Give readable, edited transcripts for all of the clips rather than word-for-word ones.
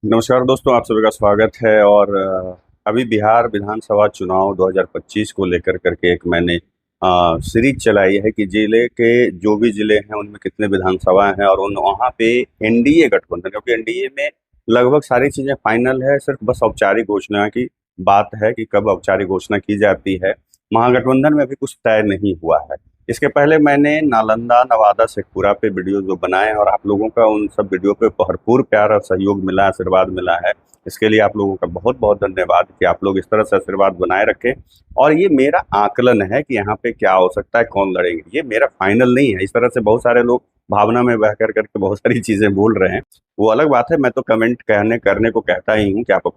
नमस्कार दोस्तों, आप सभी का स्वागत है। और अभी बिहार विधानसभा चुनाव 2025 को लेकर करके एक मैंने सीरीज चलाई है कि जिले के जो भी जिले हैं उनमें कितने विधानसभा हैं और उन वहाँ पे एनडीए गठबंधन, क्योंकि एनडीए में लगभग सारी चीज़ें फाइनल है, सिर्फ बस औपचारिक घोषणा की बात है कि कब औपचारिक घोषणा की जाती है। महागठबंधन में अभी कुछ तय नहीं हुआ है। इसके पहले मैंने नालंदा, नवादा, शेखपुरा पे वीडियो जो बनाए और आप लोगों का उन सब वीडियो पे भरपूर प्यार और सहयोग मिला, आशीर्वाद मिला है। इसके लिए आप लोगों का बहुत बहुत धन्यवाद कि आप लोग इस तरह से आशीर्वाद बनाए रखें। और ये मेरा आकलन है कि यहाँ पे क्या हो सकता है, कौन लड़ेंगे, ये मेरा फाइनल नहीं है। इस तरह से बहुत सारे लोग भावना में बह कर करके बहुत सारी चीजें बोल रहे हैं, वो अलग बात है। मैं तो कमेंट कहने करने को कहता ही हूँ कि आप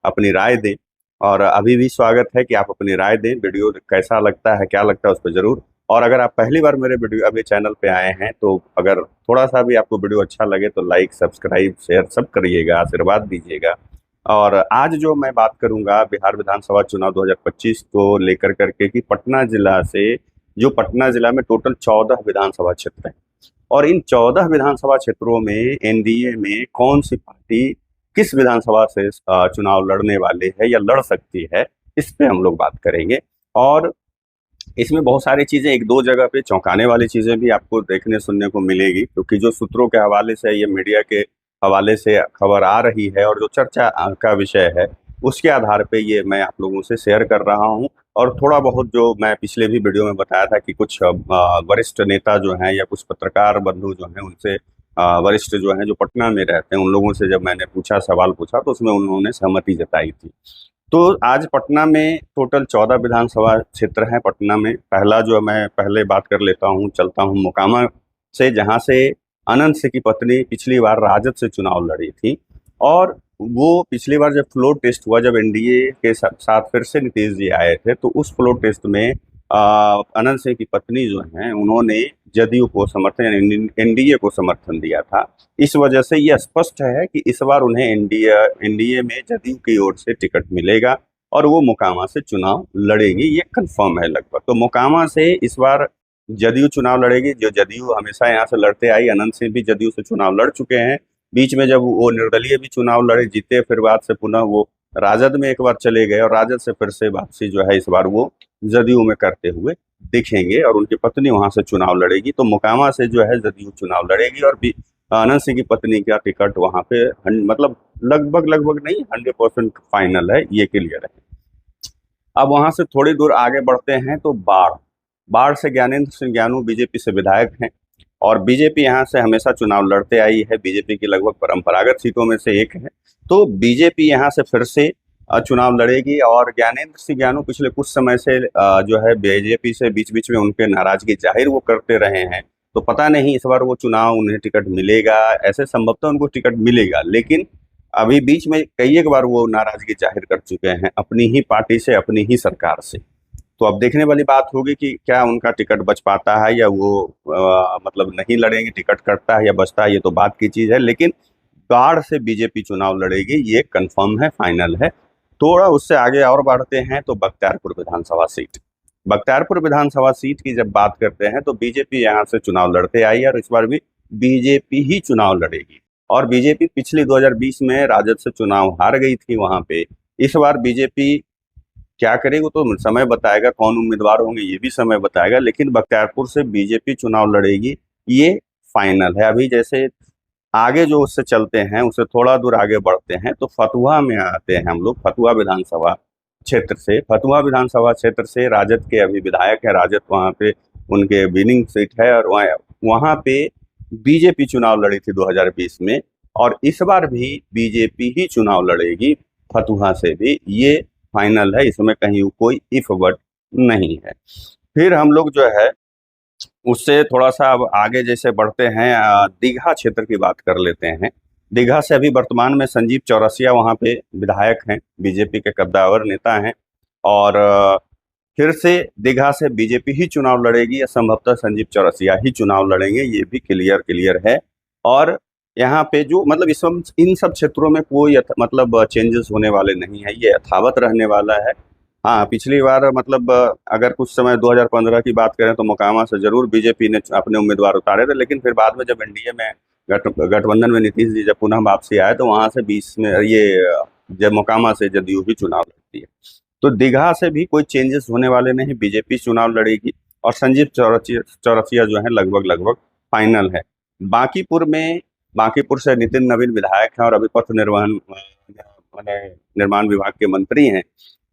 अपनी राय दें। और अभी भी स्वागत है कि आप अपनी राय दें, वीडियो कैसा लगता है, क्या लगता है, उस पर जरूर। और अगर आप पहली बार मेरे वीडियो अभी चैनल पे आए हैं तो अगर थोड़ा सा भी आपको वीडियो अच्छा लगे तो लाइक, सब्सक्राइब, शेयर सब करिएगा, आशीर्वाद दीजिएगा। और आज जो मैं बात करूंगा बिहार विधानसभा चुनाव 2025 को लेकर करके कि पटना जिला से, जो पटना जिला में टोटल 14 विधानसभा क्षेत्र हैं और इन 14 विधानसभा क्षेत्रों में एनडीए में कौन सी पार्टी किस विधानसभा से चुनाव लड़ने वाले है या लड़ सकती है, इस पे हम लोग बात करेंगे। और इसमें बहुत सारी चीजें, एक दो जगह पे चौंकाने वाली चीजें भी आपको देखने सुनने को मिलेगी, क्योंकि जो सूत्रों के हवाले से, ये मीडिया के हवाले से खबर आ रही है और जो चर्चा का विषय है, उसके आधार पे ये मैं आप लोगों से शेयर कर रहा हूँ। और थोड़ा बहुत जो मैं पिछले भी वीडियो में बताया था कि कुछ वरिष्ठ नेता जो हैं या कुछ पत्रकार बंधु जो हैं उनसे, वरिष्ठ जो हैं जो पटना में रहते हैं, उन लोगों से जब मैंने पूछा, सवाल पूछा, तो उसमें उन्होंने सहमति जताई थी। तो आज पटना में टोटल 14 विधानसभा क्षेत्र हैं। पटना में पहला जो मैं पहले बात कर लेता हूँ, चलता हूँ मोकामा से, जहाँ से अनंत सिंह की पत्नी पिछली बार राजद से चुनाव लड़ी थी। और वो पिछली बार जब फ्लोर टेस्ट हुआ, जब एनडीए के साथ फिर से नीतीश जी आए थे, तो उस फ्लोर टेस्ट में अनंत सिंह की पत्नी जो हैं उन्होंने जदयू को समर्थन, यानी एनडीए को समर्थन दिया था। इस वजह से ये स्पष्ट है कि इस बार उन्हें एनडीए एनडीए में जदयू की ओर से टिकट मिलेगा और वो मोकामा से चुनाव लड़ेगी, ये कंफर्म है लगभग। तो मोकामा से इस बार जदयू चुनाव लड़ेगी, जो जदयू हमेशा यहाँ से लड़ते आई। अनंत सिंह भी जदयू से चुनाव लड़ चुके हैं। बीच में जब वो निर्दलीय भी चुनाव लड़े, जीते, फिर बाद से पुनः वो राजद में एक बार चले गए और राजद से फिर से वापसी जो है इस बार वो जदयू में करते हुए दिखेंगे और उनकी पत्नी वहां से चुनाव लड़ेगी। तो मोकामा से जो है जदयू चुनाव लड़ेगी और आनंद सिंह की पत्नी का टिकट वहां पे मतलब लगभग लगभग नहीं, 100% फाइनल है, ये क्लियर है। अब वहां से थोड़ी दूर आगे बढ़ते हैं तो बाढ़ बाढ़ से ज्ञानेंद्र सिंह ज्ञानू बीजेपी से विधायक हैं और बीजेपी यहाँ से हमेशा चुनाव लड़ते आई है। बीजेपी की लगभग परंपरागत सीटों में से एक है। तो बीजेपी यहाँ से फिर से चुनाव लड़ेगी और ज्ञानेंद्र सिंह ज्ञानू पिछले कुछ समय से जो है बीजेपी से बीच बीच में उनके नाराजगी जाहिर वो करते रहे हैं। तो पता नहीं इस बार वो चुनाव उन्हें टिकट मिलेगा, ऐसे संभवतः उनको टिकट मिलेगा, लेकिन अभी बीच में कई एक बार वो नाराजगी जाहिर कर चुके हैं अपनी ही पार्टी से, अपनी ही सरकार से। तो अब देखने वाली बात होगी कि क्या उनका टिकट बच पाता है या वो मतलब नहीं लड़ेंगे, टिकट कटता है या बचता है, ये तो बात की चीज है। लेकिन बाढ़ से बीजेपी चुनाव लड़ेगी, ये कंफर्म है, फाइनल है। थोड़ा उससे आगे और बढ़ते हैं तो बख्तियारपुर विधानसभा सीट, बख्तियारपुर विधानसभा सीट की जब बात करते हैं तो बीजेपी यहाँ से चुनाव लड़ते आई है और इस बार भी बीजेपी ही चुनाव लड़ेगी। और बीजेपी पिछली 2020 में राजद से चुनाव हार गई थी वहां पे। इस बार बीजेपी क्या करेगी तो समय बताएगा, कौन उम्मीदवार होंगे ये भी समय बताएगा, लेकिन बख्तियारपुर से बीजेपी चुनाव लड़ेगी, ये फाइनल है। अभी जैसे आगे जो उससे चलते हैं, उससे थोड़ा दूर आगे बढ़ते हैं तो फतुहा में आते हैं हम लोग। फतुहा विधानसभा क्षेत्र से, फतुहा विधानसभा क्षेत्र से राजद के अभी विधायक है, राजद वहाँ पे उनके विनिंग सीट है और वहाँ पे बीजेपी चुनाव लड़ी थी 2020 में और इस बार भी बीजेपी ही चुनाव लड़ेगी फतुहा से भी, ये फाइनल है, इसमें कहीं कोई इफ बट नहीं है। फिर हम लोग जो है उससे थोड़ा सा अब आगे जैसे बढ़ते हैं, दीघा क्षेत्र की बात कर लेते हैं। दीघा से अभी वर्तमान में संजीव चौरसिया वहाँ पे विधायक हैं, बीजेपी के कद्दावर नेता हैं। और फिर से दीघा से बीजेपी ही चुनाव लड़ेगी या संभवतः संजीव चौरसिया ही चुनाव लड़ेंगे, ये भी क्लियर है। और यहाँ पे जो मतलब इन सब क्षेत्रों में कोई मतलब चेंजेस होने वाले नहीं है, ये यथावत रहने वाला है। हाँ, पिछली बार मतलब अगर कुछ समय 2015 की बात करें तो मोकामा से जरूर बीजेपी ने अपने उम्मीदवार उतारे थे, लेकिन फिर बाद में जब एनडीए में गठबंधन में नीतीश जी जब पुनः वापसी आए तो वहां से 20 में ये जब मोकामा से जदयू भी चुनाव लड़ती है। तो दीघा से भी कोई चेंजेस होने वाले नहीं, बीजेपी चुनाव लड़ेगी। और संजीव चौरसिया जो है लगभग लगभग फाइनल है। बांकीपुर में, बांकीपुर से नितिन नवीन विधायक हैं और अभी पथ निर्वहन माने निर्माण विभाग के मंत्री हैं।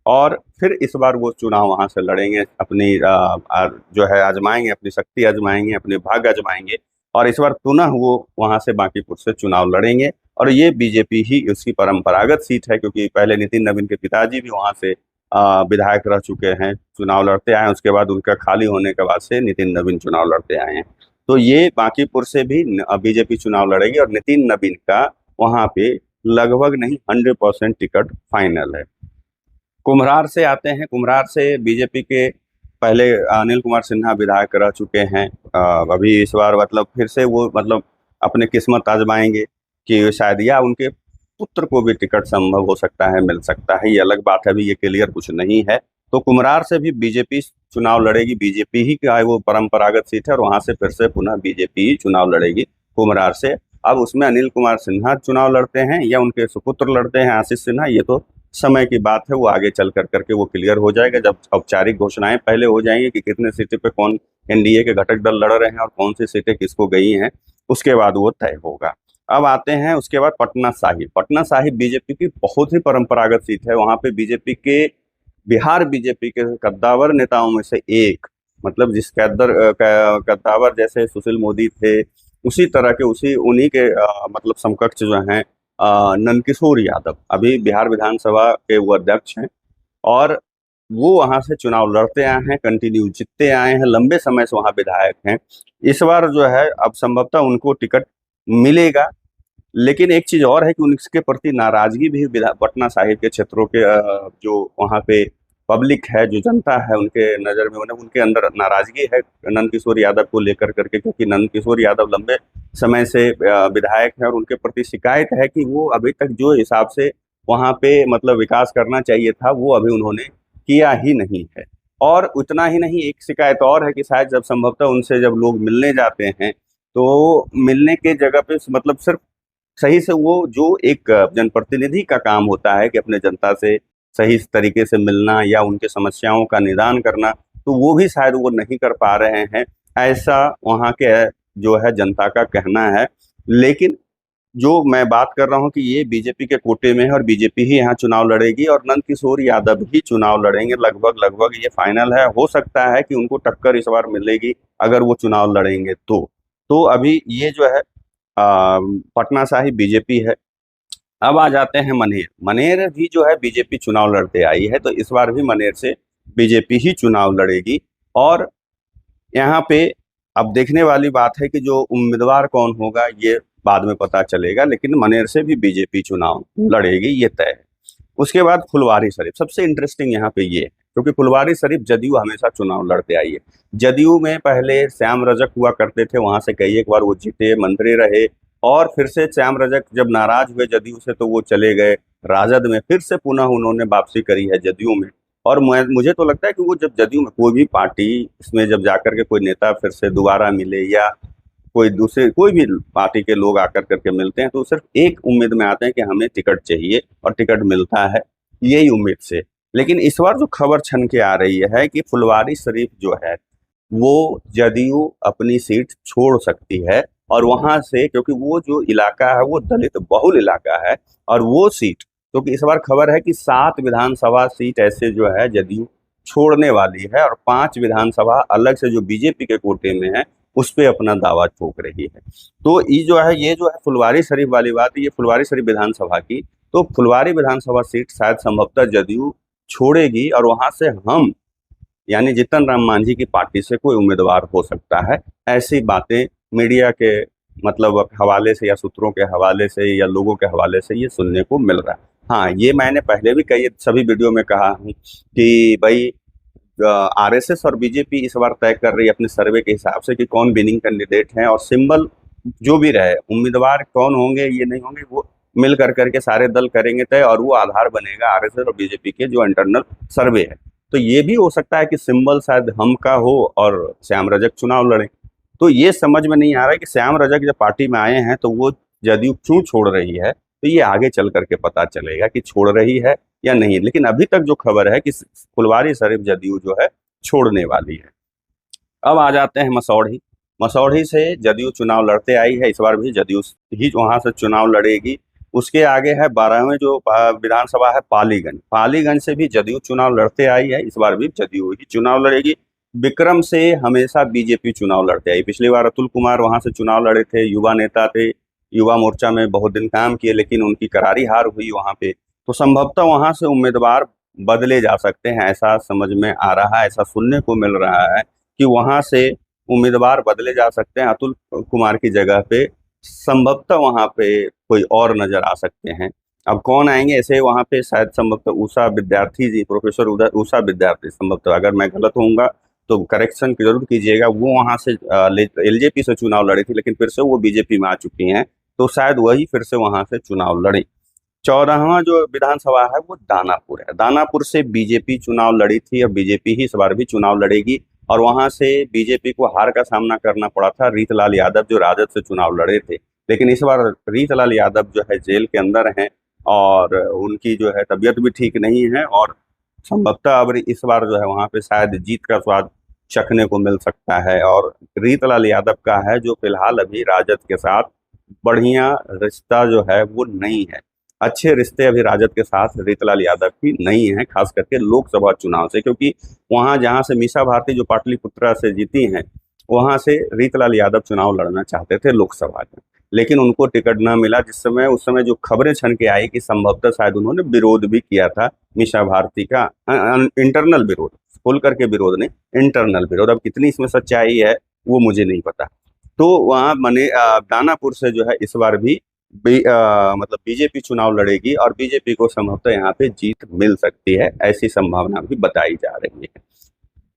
और फिर इस बार वो चुनाव वहां से लड़ेंगे, अपनी जो है आजमाएंगे, अपनी शक्ति आजमाएंगे, अपने भाग्य आजमाएंगे। और इस बार पुनः वो वहां से बांकीपुर से चुनाव लड़ेंगे। और ये बीजेपी ही उसकी परंपरागत सीट है, क्योंकि पहले नितिन नवीन के पिताजी भी वहां से विधायक रह चुके हैं, चुनाव लड़ते आए हैं। उसके बाद उनका खाली होने के बाद से नितिन नवीन चुनाव लड़ते आए हैं। तो ये बांकीपुर से भी बीजेपी चुनाव लड़ेगी और नितिन नवीन का वहां पे लगभग नहीं 100% टिकट फाइनल है। कुम्हरार से आते हैं। कुम्हरार से बीजेपी के पहले अनिल कुमार सिन्हा विधायक रह चुके हैं। अभी इस बार मतलब फिर से वो मतलब अपने किस्मत आजमाएंगे कि शायद या उनके पुत्र को भी टिकट संभव हो सकता है, मिल सकता है। ये अलग बात है, अभी ये क्लियर कुछ नहीं है। तो कुम्हरार से भी बीजेपी चुनाव लड़ेगी। बीजेपी ही का वो परंपरागत सीट है और वहां से फिर से पुनः बीजेपी ही चुनाव लड़ेगी कुम्हरार से। अब उसमें अनिल कुमार सिन्हा चुनाव लड़ते हैं या उनके सुपुत्र लड़ते हैं आशीष सिन्हा, ये तो समय की बात है। वो आगे चल करके वो क्लियर हो जाएगा जब औपचारिक घोषणाएं पहले हो जाएंगी कि कितने सीटें पे कौन एनडीए के घटक दल लड़ रहे हैं और कौन सी सीटें किसको गई हैं, उसके बाद वो तय होगा। अब आते हैं उसके बाद पटना साहिब। पटना साहिब बीजेपी की बहुत ही परंपरागत सीट है। वहां पे बीजेपी के, बिहार बीजेपी के कद्दावर नेताओं में से एक, मतलब जिस कद्दावर जैसे सुशील मोदी थे, उसी तरह के उन्हीं के मतलब समकक्ष जो हैं नंदकिशोर यादव, अभी बिहार विधानसभा के वो अध्यक्ष हैं। और वो वहां से चुनाव लड़ते आए हैं, कंटिन्यू जीतते आए हैं, लंबे समय से वहां विधायक हैं। इस बार जो है अब संभवतः उनको टिकट मिलेगा। लेकिन एक चीज और है कि उनके प्रति नाराजगी भी पटना साहिब के क्षेत्रों के जो वहाँ पे पब्लिक है, जो जनता है, उनके नज़र में उनके अंदर नाराजगी है नंदकिशोर यादव को लेकर करके, क्योंकि नंदकिशोर यादव लंबे समय से विधायक हैं और उनके प्रति शिकायत है कि वो अभी तक जो हिसाब से वहाँ पे मतलब विकास करना चाहिए था वो अभी उन्होंने किया ही नहीं है। और उतना ही नहीं, एक शिकायत और है कि शायद जब संभवतः उनसे जब लोग मिलने जाते हैं तो मिलने के जगह पे मतलब सिर्फ सही से वो जो एक जनप्रतिनिधि का काम होता है कि अपने जनता से सही तरीके से मिलना या उनके समस्याओं का निदान करना, तो वो भी शायद वो नहीं कर पा रहे हैं, ऐसा वहाँ के जो है जनता का कहना है। लेकिन जो मैं बात कर रहा हूँ कि ये बीजेपी के कोटे में है और बीजेपी ही यहाँ चुनाव लड़ेगी और नंदकिशोर यादव ही चुनाव लड़ेंगे। लगभग लगभग ये फाइनल है। हो सकता है कि उनको टक्कर इस बार मिलेगी अगर वो चुनाव लड़ेंगे तो अभी ये जो है पटना साहिब बीजेपी है। अब आ जाते हैं मनेर। मनेर भी जो है बीजेपी चुनाव लड़ते आई है, तो इस बार भी मनेर से बीजेपी ही चुनाव लड़ेगी। और यहाँ पे अब देखने वाली बात है कि जो उम्मीदवार कौन होगा ये बाद में पता चलेगा, लेकिन मनेर से भी बीजेपी चुनाव लड़ेगी, ये तय है। उसके बाद फुलवारी शरीफ, सबसे इंटरेस्टिंग यहाँ पे ये है क्योंकि फुलवारी शरीफ जदयू हमेशा चुनाव लड़ते आई है। जदयू में पहले श्याम रजक हुआ करते थे, वहां से कई एक बार वो जीते, मंत्री रहे। और फिर से श्याम रजक जब नाराज हुए जदयू से तो वो चले गए राजद में, फिर से पुनः उन्होंने वापसी करी है जदयू में। और मुझे तो लगता है कि वो जब जदयू में कोई भी पार्टी इसमें जब जाकर के कोई नेता फिर से दोबारा मिले या कोई दूसरे कोई भी पार्टी के लोग आकर करके मिलते हैं तो सिर्फ एक उम्मीद में आते हैं कि हमें टिकट चाहिए और टिकट मिलता है, यही उम्मीद से। लेकिन इस बार जो खबर छन के आ रही है कि फुलवारी शरीफ जो है वो जदयू अपनी सीट छोड़ सकती है और वहां से, क्योंकि वो जो इलाका है वो दलित बहुल इलाका है और वो सीट, क्योंकि इस बार खबर है कि 7 विधानसभा सीट ऐसे जो है जदयू छोड़ने वाली है और 5 विधानसभा अलग से जो बीजेपी के कोटे में है उस पर अपना दावा ठोक रही है। तो ये जो है फुलवारी शरीफ वाली बात, ये फुलवारी शरीफ विधानसभा की, तो फुलवारी विधानसभा सीट शायद संभवतः जदयू छोड़ेगी और वहां से हम यानी जीतन राम मांझी की पार्टी से कोई उम्मीदवार हो सकता है। ऐसी बातें मीडिया के मतलब हवाले से या सूत्रों के हवाले से या लोगों के हवाले से ये सुनने को मिल रहा है। हाँ, ये मैंने पहले भी कई सभी वीडियो में कहा हूँ कि भाई आरएसएस और बीजेपी इस बार तय कर रही है अपने सर्वे के हिसाब से कि कौन विनिंग कैंडिडेट हैं, और सिंबल जो भी रहे, उम्मीदवार कौन होंगे ये नहीं होंगे, वो मिल करके सारे दल करेंगे तय और वो आधार बनेगा आरएसएस और बीजेपी के जो इंटरनल सर्वे है। तो ये भी हो सकता है कि सिंबल शायद हम का हो और श्याम रजक चुनाव लड़े। तो ये समझ में नहीं आ रहा है कि श्याम रजक जब पार्टी में आए हैं तो वो जदयू क्यों छोड़ रही है। तो ये आगे चल करके पता चलेगा कि छोड़ रही है या नहीं, लेकिन अभी तक जो खबर है कि फुलवारी शरीफ जदयू जो है छोड़ने वाली है। अब आ जाते हैं मसौढ़ी। मसौढ़ी से जदयू चुनाव लड़ते आई है, इस बार भी जदयू ही वहां से चुनाव लड़ेगी। उसके आगे है 12वें जो विधानसभा है पालीगंज। पालीगंज से भी जदयू चुनाव लड़ते आई है, इस बार भी जदयू ही चुनाव लड़ेगी। विक्रम से हमेशा बीजेपी चुनाव लड़ते आई। पिछली बार अतुल कुमार वहां से चुनाव लड़े थे, युवा नेता थे, युवा मोर्चा में बहुत दिन काम किए, लेकिन उनकी करारी हार हुई वहां पे। तो संभवतः वहां से उम्मीदवार बदले जा सकते हैं, ऐसा समझ में आ रहा है, ऐसा सुनने को मिल रहा है कि वहां से उम्मीदवार बदले जा सकते हैं। अतुल कुमार की जगह पे संभवतः वहां पे कोई और नजर आ सकते हैं। अब कौन आएंगे, ऐसे वहां पे शायद संभवतः उषा विद्यार्थी जी, प्रोफेसर उषा विद्यार्थी, संभवतः, अगर मैं गलत होऊंगा तो करेक्शन जरूर कीजिएगा। वो वहां से एलजेपी से चुनाव लड़ी थी, लेकिन फिर से वो बीजेपी में आ चुकी हैं, तो शायद वही फिर से वहां से चुनाव लड़ी। 14वां जो विधानसभा है वो दानापुर है। दानापुर से बीजेपी चुनाव लड़ी थी और बीजेपी ही इस बार भी चुनाव लड़ेगी, और वहां से बीजेपी को हार का सामना करना पड़ा था रीतलाल यादव जो राजद से चुनाव लड़े थे। लेकिन इस बार रीतलाल यादव जो है जेल के अंदर हैं और उनकी जो है तबीयत भी ठीक नहीं है, और संभवतः अब इस बार जो है वहां पे शायद जीत का स्वाद चखने को मिल सकता है। और रीतलाल यादव का है जो फिलहाल अभी राजद के साथ बढ़िया रिश्ता जो है वो नहीं है। अच्छे रिश्ते अभी राजद के साथ रीतलाल यादव की नहीं है, खास करके लोकसभा चुनाव से, क्योंकि वहां जहां से मीसा भारती जो पाटलिपुत्रा से जीती हैं, वहां से रीतलाल यादव चुनाव लड़ना चाहते थे लोकसभा में, लेकिन उनको टिकट न मिला। जिस समय उस समय जो खबरें छन के आई कि संभवतः शायद उन्होंने विरोध भी किया था मीसा भारती का, इंटरनल विरोध, खोल करके विरोध नहीं, इंटरनल विरोध। अब कितनी इसमें सच्चाई है वो मुझे नहीं पता। तो वहाँ मने दानापुर से जो है इस बार भी मतलब बीजेपी चुनाव लड़ेगी और बीजेपी को संभवतः यहाँ पे जीत मिल सकती है, ऐसी संभावना भी बताई जा रही है।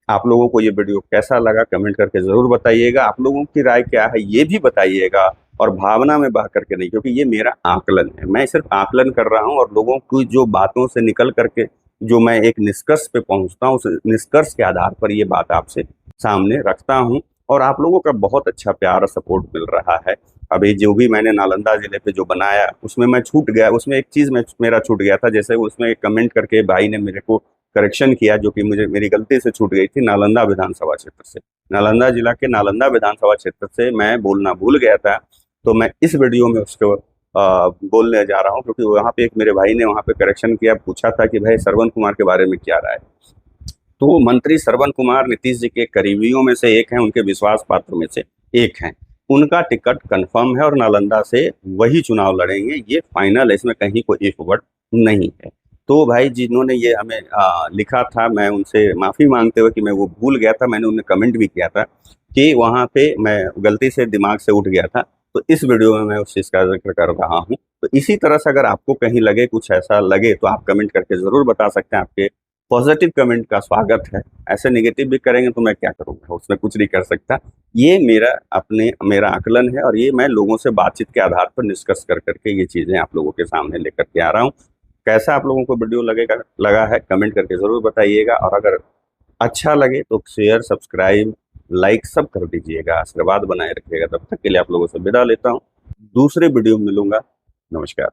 आप लोगों को ये वीडियो कैसा लगा कमेंट करके जरूर बताइएगा। आप लोगों की राय क्या है ये भी बताइएगा, और भावना में बह करके नहीं, क्योंकि ये मेरा आकलन है, मैं सिर्फ आकलन कर रहा हूँ, और लोगों की जो बातों से निकल करके जो मैं एक निष्कर्ष पे पहुंचता हूँ, उस निष्कर्ष के आधार पर ये बात आपसे सामने रखता हूँ। और आप लोगों का बहुत अच्छा प्यार और सपोर्ट मिल रहा है। अभी जो भी मैंने नालंदा जिले पे जो बनाया उसमें मैं छूट गया, उसमें एक चीज में मेरा छूट गया था, जैसे उसमें कमेंट करके भाई ने मेरे को करेक्शन किया, जो कि मुझे मेरी गलती से छूट गई थी। नालंदा विधानसभा क्षेत्र से, नालंदा जिला के नालंदा विधानसभा क्षेत्र से मैं बोलना भूल गया था, तो मैं इस वीडियो में उसको बोलने जा रहा हूँ, क्योंकि वहाँ पे एक मेरे भाई ने वहाँ पे करेक्शन किया, पूछा था कि भाई श्रवण कुमार के बारे में क्या राय। तो मंत्री श्रवण कुमार नीतीश जी के करीबियों में से एक हैं, उनके विश्वास पात्र में से एक हैं। उनका टिकट कंफर्म है और नालंदा से वही चुनाव लड़ेंगे, ये फाइनल है, इसमें कहीं कोई इफ वर्ड नहीं है। तो भाई जिन्होंने ये हमें लिखा था, मैं उनसे माफ़ी मांगते हुए कि मैं वो भूल गया था, मैंने उन्हें कमेंट भी किया था कि वहाँ पे मैं गलती से दिमाग से उठ गया था, तो इस वीडियो में मैं उस चीज़ का जिक्र कर रहा हूँ। तो इसी तरह से अगर आपको कहीं लगे, कुछ ऐसा लगे, तो आप कमेंट करके ज़रूर बता सकते हैं। आपके पॉजिटिव कमेंट का स्वागत है, ऐसे नेगेटिव भी करेंगे तो मैं क्या करूँगा, उसमें कुछ नहीं कर सकता। ये मेरा आकलन है, और ये मैं लोगों से बातचीत के आधार पर निष्कर्ष कर करके ये चीज़ें आप लोगों के सामने लेकर के आ रहा हूँ। कैसा आप लोगों को वीडियो लगा है कमेंट करके ज़रूर बताइएगा, और अगर अच्छा लगे तो शेयर, सब्सक्राइब, लाइक सब कर दीजिएगा। आशीर्वाद बनाए रखिएगा। तब तक के लिए आप लोगों से विदा लेता हूँ, दूसरे वीडियो में मिलूंगा। नमस्कार।